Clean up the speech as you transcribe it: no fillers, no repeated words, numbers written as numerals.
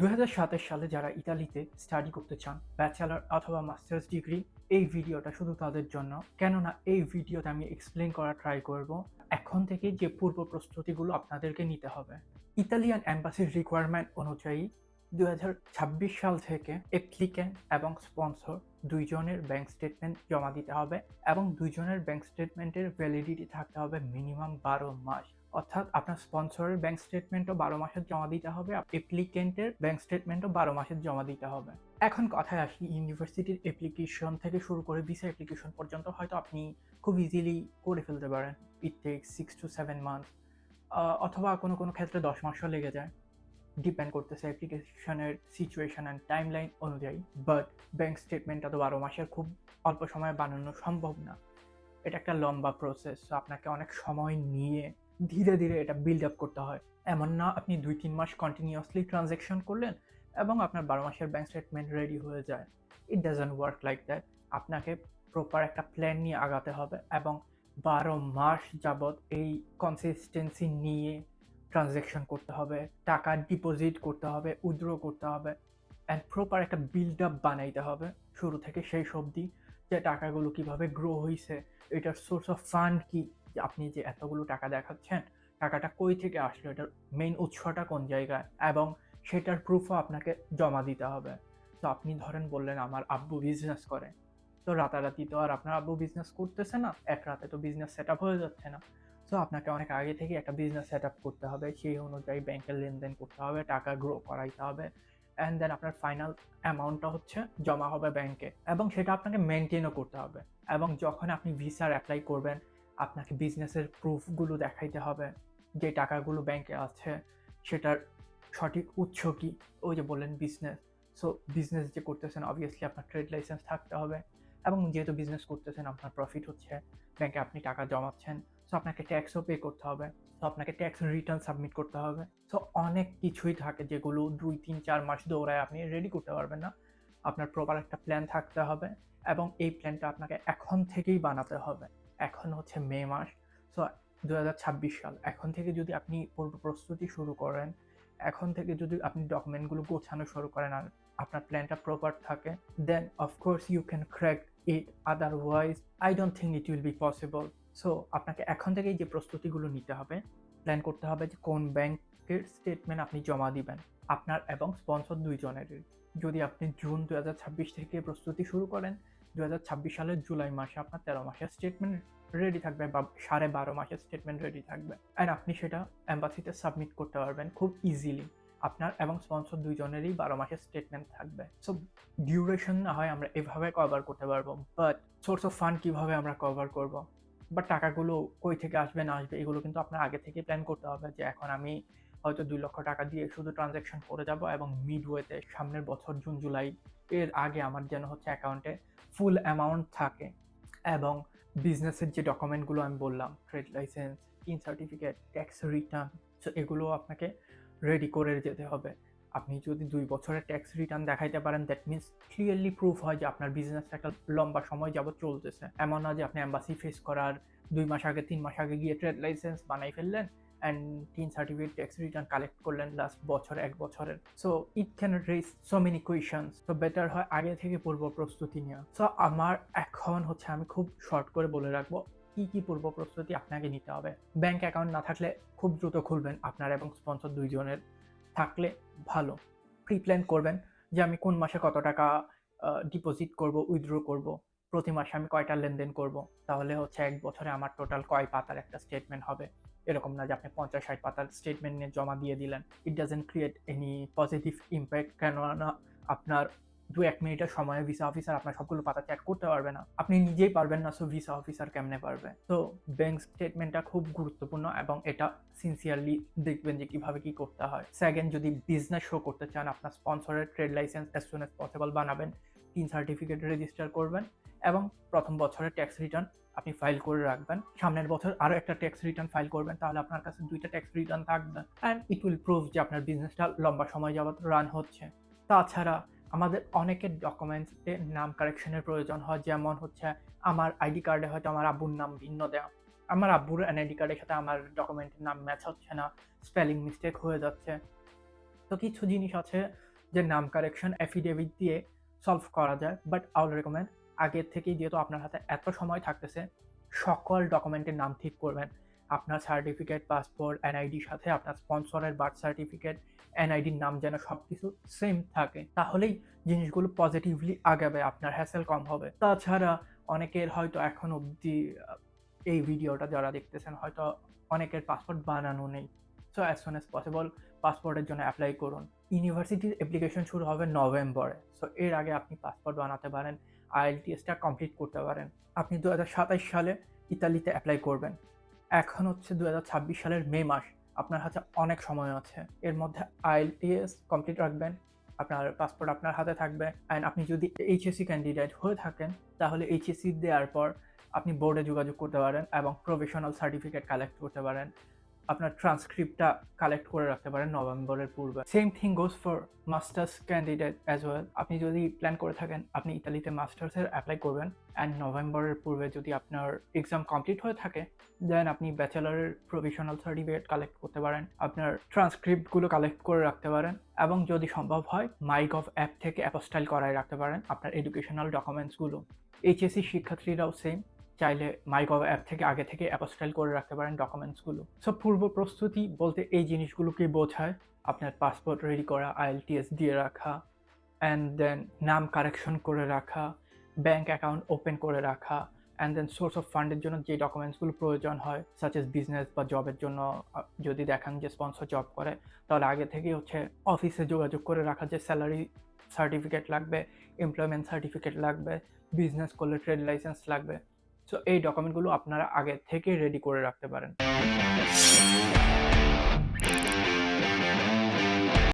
2027 সালে যারা ইতালিতে স্টাডি করতে চান, ব্যাচেলর অথবা মাস্টার্স ডিগ্রি, এই ভিডিওটা শুধু তাদের জন্য। কেননা এই ভিডিওতে আমি এক্সপ্লেইন করার ট্রাই করব এখন থেকে যে পূর্ব প্রস্তুতিগুলো আপনাদেরকে নিতে হবে। ইতালিয়ান এম্বাসির রিকোয়ারমেন্ট অনুযায়ী 2026 সাল থেকে অ্যাপ্লিক্যান্ট এবং স্পন্সর দুইজনের ব্যাংক স্টেটমেন্ট জমা দিতে হবে এবং দুইজনের ব্যাংক স্টেটমেন্টের ভ্যালিডিটি থাকতে হবে মিনিমাম 12 মাস। অর্থাৎ আপনার স্পন্সরের ব্যাংক স্টেটমেন্টও 12 মাসের জমা দিতে হবে, অ্যাপ্লিকেন্টের ব্যাংক স্টেটমেন্টও 12 মাসের জমা দিতে হবে। এখন কথায় আসি, ইউনিভার্সিটির অ্যাপ্লিকেশন থেকে শুরু করে ভিসা অ্যাপ্লিকেশন পর্যন্ত হয়তো আপনি খুব ইজিলি করে ফেলতে পারেন। ইট টেকস 6 to 7 months, অথবা কোনো ক্ষেত্রে 10 মাসও লেগে যায়। ডিপেন্ড করতেছে অ্যাপ্লিকেশনের সিচুয়েশন অ্যান্ড টাইমলাইন অনুযায়ী। বাট ব্যাংক স্টেটমেন্টটা তো 12 মাসের খুব অল্প সময়ে বানানো সম্ভব না। এটা একটা লম্বা প্রসেস, সো আপনাকে অনেক সময় নিয়ে ধীরে ধীরে এটা বিল্ড আপ করতে হয়। এমন না আপনি 2-3 মাস কন্টিনিউয়াসলি ট্রানজ্যাকশন করলেন এবং আপনার 12 মাসের ব্যাংক স্টেটমেন্ট রেডি হয়ে যায়। It doesn't work like that. আপনাকে প্রপার একটা প্ল্যান নিয়ে আগাতে হবে এবং 12 মাস যাবৎ এই কনসিস্টেন্সি নিয়ে ট্রানজ্যাকশন করতে হবে, টাকা ডিপোজিট করতে হবে, উইথড্র করতে হবে অ্যান্ড প্রপার একটা বিল্ড আপ বানাইতে হবে শুরু থেকে শেষ অবধি, যে টাকাগুলো কিভাবে গ্রো হইছে, এটার সোর্স অফ ফান্ড কি, যে আপনি যে এতগুলো টাকা দেখাচ্ছেন, টাকাটা কই থেকে আসলো, এটার মেইন উৎসটা কোন জায়গায়, এবং সেটার প্রুফও আপনাকে জমা দিতে হবে। তো আপনি ধরেন বললেন আমার আব্বু বিজনেস করে, তো রাতারাতি তো আর আপনার আব্বু বিজনেস করতেছে না, এক রাতে তো বিজনেস সেট আপ হয়ে যাচ্ছে না। সো আপনাকে অনেক আগে থেকে একটা বিজনেস সেট আপ করতে হবে, সেই অনুযায়ী ব্যাংকের লেনদেন করতে হবে, টাকা গ্রো করাইতে হবে অ্যান্ড দেন আপনার ফাইনাল অ্যামাউন্টটা হচ্ছে জমা হবে ব্যাংকে, এবং সেটা আপনাকে মেনটেনও করতে হবে। এবং যখন আপনি ভিসার অ্যাপ্লাই করবেন, আপনাকে বিজনেসের প্রুফগুলো দেখাইতে হবে, যে টাকাগুলো ব্যাংকে আছে সেটার সঠিক উৎস কি। ওই যে বললেন বিজনেস, সো বিজনেস যে করতেছেন অবভিয়াসলি আপনার ট্রেড লাইসেন্স থাকতে হবে, এবং যেহেতু বিজনেস করতেছেন আপনার প্রফিট হচ্ছে, ব্যাংকে আপনি টাকা জমাচ্ছেন, সো আপনাকে ট্যাক্সও পে করতে হবে, সো আপনাকে ট্যাক্স রিটার্ন সাবমিট করতে হবে। সো অনেক কিছুই থাকে যেগুলো 2-3-4 মাস দৌড়ায় আপনি রেডি করতে পারবেন না। আপনার প্রপার একটা প্ল্যান থাকতে হবে এবং এই প্ল্যানটা আপনাকে এখন থেকেই বানাতে হবে। এখন হচ্ছে মে মাস, সো 2026 সাল। এখন থেকে যদি আপনি পূর্ব প্রস্তুতি শুরু করেন, এখন থেকে যদি আপনি ডকুমেন্টগুলো গোছানো শুরু করেন আর আপনার প্ল্যানটা প্রপার থাকে, then of course you can crack it, otherwise I don't think it will be possible. So আপনাকে এখন থেকেই যে প্রস্তুতিগুলো নিতে হবে, প্ল্যান করতে হবে যে কোন ব্যাংকের স্টেটমেন্ট আপনি জমা দিবেন, আপনার এবং স্পন্সর দুইজনেরই। যদি আপনি জুন 2026 থেকে প্রস্তুতি শুরু করেন, 2026 সালের জুলাই মাসে আপনার 13 মাসের স্টেটমেন্ট রেডি থাকবে বা 12.5 মাসের স্টেটমেন্ট রেডি থাকবে, অ্যান্ড আপনি সেটা এম্বাসিতে সাবমিট করতে পারবেন খুব ইজিলি। আপনার এবং স্পন্সর দুইজনেরই 12 মাসের স্টেটমেন্ট থাকবে। সো ডিউরেশন না হয় আমরা এভাবে কভার করতে পারবো, বাট সোর্স অফ ফান্ড কিভাবে আমরা কভার করব, বা টাকাগুলো কই থেকে আসবে না আসবে, এগুলো কিন্তু আপনার আগে থেকে প্ল্যান করতে হবে। যে এখন আমি হয়তো 2 লক্ষ টাকা দিয়ে শুধু ট্রানজ্যাকশন করে যাব এবং মিডওয়েতে সামনের বছর জুন জুলাই এর আগে আমার যেন হচ্ছে অ্যাকাউন্টে ফুল অ্যামাউন্ট থাকে, এবং বিজনেসের যে ডকুমেন্টগুলো আমি বললাম, trade licence, in certificate, tax return, so এগুলো আপনাকে রেডি করে যেতে হবে। আপনি যদি 2 বছরের ট্যাক্স রিটার্ন দেখাইতে পারেন, দ্যাট মিনস ক্লিয়ারলি প্রুফ হয় যে আপনার বিজনেসটা একটা লম্বা সময় যাবত চলতেছে। এমন না যে আপনি এম্বাসি ফেস করার 2 মাস আগে 3 মাস আগে গিয়ে ট্রেড লাইসেন্স বানাই ফেললেন and TIN certificate, tax return collect করলেন লাস্ট বছর 1 বছরের। So it can raise so many questions. তো বেটার হয় আগে থেকে পূর্ব প্রস্তুতি নেওয়া। সো আমার এখন হচ্ছে আমি খুব শর্ট করে বলে রাখবো কি কি পূর্ব প্রস্তুতি আপনাকে নিতে হবে। ব্যাংক অ্যাকাউন্ট না থাকলে খুব দ্রুত খুলবেন, আপনার এবং স্পন্সর দুইজনের থাকলে ভালো। প্রি প্ল্যান করবেন যে আমি কোন মাসে কত টাকা ডিপোজিট করব, উইথড্র করব, প্রতি মাসে আমি কয়টা লেনদেন করব, তাহলে হচ্ছে 1 বছরে আমার টোটাল কয় পাতার একটা স্টেটমেন্ট হবে। এরকম না যে আপনি 50-60 পাতার স্টেটমেন্ট নিয়ে জমা দিয়ে দিলেন। It doesn't create any positive impact, কেননা আপনার 2-1 মিনিটের সময়ে ভিসা অফিসার আপনার সবগুলো পাতা চেক করতে পারবে না, আপনি নিজেই পারবেন না, সো ভিসা অফিসার কেমনে পারবে। তো ব্যাংক স্টেটমেন্টটা খুব গুরুত্বপূর্ণ এবং এটা সিনসিয়ারলি দেখবেন যে কিভাবে কি করতে হয়। সেকেন্ড, যদি বিজনেস শো করতে চান, আপনার স্পন্সরের trade licence as soon as possible বানাবেন, টিন সার্টিফিকেট রেজিস্টার করবেন এবং প্রথম বছরের ট্যাক্স রিটার্ন আপনি ফাইল করে রাখবেন। সামনের বছর আরো একটা ট্যাক্স রিটার্ন ফাইল করবেন, তাহলে আপনার কাছে 2টা ট্যাক্স রিটার্ন থাকবে অ্যান্ড ইট উইল প্রুভ যে আপনার বিজনেসটা লম্বা সময় যাবত রান হচ্ছে। তাছাড়া আমাদের অনেকের ডকুমেন্টসে নাম কারেকশনের প্রয়োজন হয়, যেমন হচ্ছে আমার আইডি কার্ডে হয়তো আমার আব্বুর নাম ভিন্ন দেওয়া, আমার আব্বুর এনআইডি কার্ডের সাথে আমার ডকুমেন্টের নাম ম্যাচ হচ্ছে না, স্পেলিং মিস্টেক হয়ে যাচ্ছে। তো কিছু জিনিস আছে যে নাম কারেকশন অ্যাফিডেভিট দিয়ে সলভ করা যায়, বাট আই উইল রেকমেন্ড আগের থেকেই, যেহেতু আপনার হাতে এত সময় থাকতেছে, সকল ডকুমেন্টের নাম ঠিক করবেন। আপনার সার্টিফিকেট, পাসপোর্ট, এনআইডির সাথে আপনার স্পন্সরের বার্থ সার্টিফিকেট, এনআইডির নাম যেন সবকিছু সেম থাকে, তাহলেই জিনিসগুলো পজিটিভলি আগাবে, আপনার হ্যাসেল কম হবে। তাছাড়া অনেকের হয়তো এখন অবধি এই ভিডিওটা যারা দেখতেছেন, হয়তো অনেকের পাসপোর্ট বানানো নেই। So as soon as possible পাসপোর্টের জন্য অ্যাপ্লাই করুন। ইউনিভার্সিটির অ্যাপ্লিকেশন শুরু হবে নভেম্বরে। সো এর আগে আপনি পাসপোর্ট বানাতে পারেন, আইএলটিএসটা কমপ্লিট করতে পারেন। আপনি 2027 সালে ইতালিতে অ্যাপ্লাই করবেন। এখন হচ্ছে 2026 সালের মে মাস। আপনার হাতে অনেক সময় আছে। এর মধ্যে আইএলটিএস কমপ্লিট রাখবেন, আপনার পাসপোর্ট আপনার হাতে থাকবে। অ্যান্ড আপনি যদি এইচএসসি ক্যান্ডিডেট হয়ে থাকেন, তাহলে এইচএসসি দেওয়ার পর আপনি বোর্ডে যোগাযোগ করতে পারেন এবং প্রফেশনাল সার্টিফিকেট কালেক্ট করতে পারেন। আপনার ট্রান্সক্রিপ্টটা কালেক্ট করে রাখতে পারেন নভেম্বরের পূর্বে। Same thing goes for masters candidate as well. আপনি যদি প্ল্যান করে থাকেন আপনি ইতালিতে মাস্টার্সের অ্যাপ্লাই করবেন, অ্যান্ড নভেম্বরের পূর্বে যদি আপনার এক্সাম কমপ্লিট হয়ে থাকে, দেন আপনি ব্যাচেলারের প্রফেশনাল সার্টিফিকেট কালেক্ট করতে পারেন, আপনার ট্রান্সক্রিপ্টগুলো কালেক্ট করে রাখতে পারেন, এবং যদি সম্ভব হয় মাইগভ অ্যাপ থেকে অ্যাপোস্টাইল করাই রাখতে পারেন আপনার এডুকেশনাল ডকুমেন্টসগুলো। এইচএসসি শিক্ষার্থীরাও সেম, চাইলে মাইগভ অ্যাপ থেকে আগে থেকে অ্যাপোস্টাইল করে রাখতে পারেন ডকুমেন্টসগুলো। সো পূর্ব প্রস্তুতি বলতে এই জিনিসগুলোকে বোঝায়। আপনার পাসপোর্ট রেডি করা, আইএলটিএস দিয়ে রাখা, অ্যান্ড দেন নাম কারেকশন করে রাখা, ব্যাঙ্ক অ্যাকাউন্ট ওপেন করে রাখা, অ্যান্ড দেন সোর্স অফ ফান্ডের জন্য যে ডকুমেন্টসগুলো প্রয়োজন হয়, সাচ এস বিজনেস বা জবের জন্য যদি দেখান যে স্পন্সর জব করে, তাহলে আগে থেকেই হচ্ছে অফিসে যোগাযোগ করে রাখা যে স্যালারি সার্টিফিকেট লাগবে, এমপ্লয়মেন্ট সার্টিফিকেট লাগবে, বিজনেস করলে ট্রেড লাইসেন্স লাগবে। সো এই ডকুমেন্টগুলো আপনারা আগে থেকে রেডি করে রাখতে পারেন।